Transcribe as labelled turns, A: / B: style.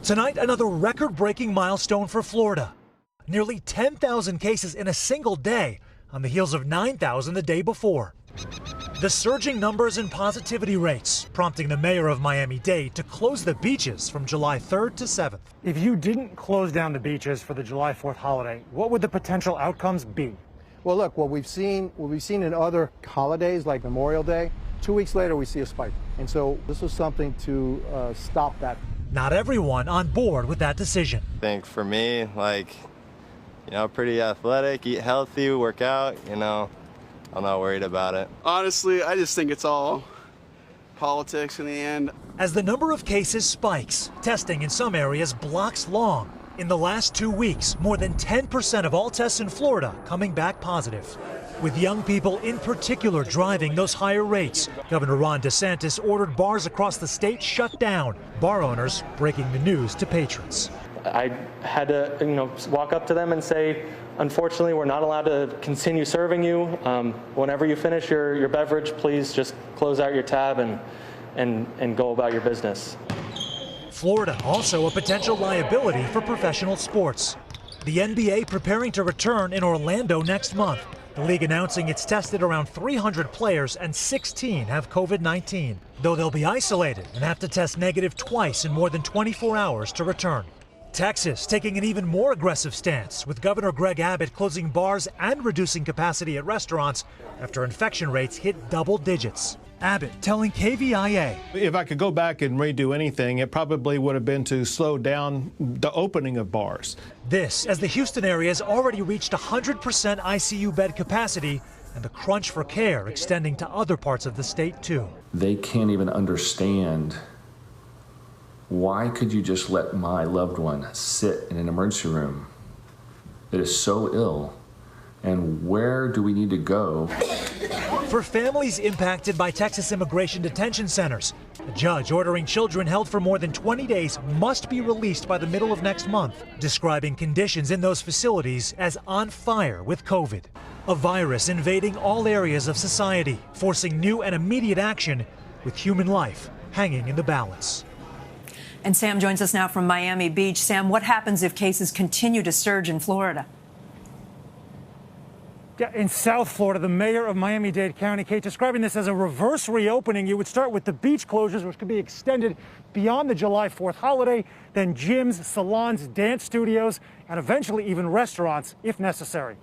A: Tonight, another record-breaking milestone for Florida. Nearly 10,000 cases in a single day on the heels of 9,000 the day before. The surging numbers and positivity rates prompting the mayor of Miami-Dade to close the beaches from July 3rd to 7th.
B: If you didn't close down the beaches for the July 4th holiday, what would the potential outcomes be?
C: Well, look, what we've seen in other holidays like Memorial Day, 2 weeks later we see a spike. And so this was something to stop that.
A: Not everyone on board with that decision.
D: I think for me, pretty athletic, eat healthy, work out, I'm not worried about it.
E: Honestly, I just think it's all politics in the end.
A: As the number of cases spikes, testing in some areas blocks long. In the last 2 weeks, more than 10% of all tests in Florida coming back positive. With young people in particular driving those higher rates, Governor Ron DeSantis ordered bars across the state shut down, bar owners breaking the news to patrons.
F: I had to, walk up to them and say, unfortunately, we're not allowed to continue serving you. Whenever you finish your beverage, please just close out your tab and go about your business.
A: Florida also a potential liability for professional sports. The NBA preparing to return in Orlando next month. The league announcing it's tested around 300 players and 16 have COVID-19, though they'll be isolated and have to test negative twice in more than 24 hours to return. Texas taking an even more aggressive stance, with Governor Greg Abbott closing bars and reducing capacity at restaurants after infection rates hit double digits. Abbott telling KVIA,
G: if I could go back and redo anything, it probably would have been to slow down the opening of bars.
A: This as the Houston area has already reached 100% ICU bed capacity and the crunch for care extending to other parts of the state too.
H: They can't even understand, why could you just let my loved one sit in an emergency room that is so ill, and where do we need to go?
A: For families impacted by Texas immigration detention centers, a judge ordering children held for more than 20 days must be released by the middle of next month, describing conditions in those facilities as on fire with COVID. A virus invading all areas of society, forcing new and immediate action with human life hanging in the balance.
I: And Sam joins us now from Miami Beach. Sam, what happens if cases continue to surge in Florida?
B: Yeah, in South Florida, the mayor of Miami-Dade County, Kate, describing this as a reverse reopening. You would start with the beach closures, which could be extended beyond the July 4th holiday, then gyms, salons, dance studios, and eventually even restaurants if necessary.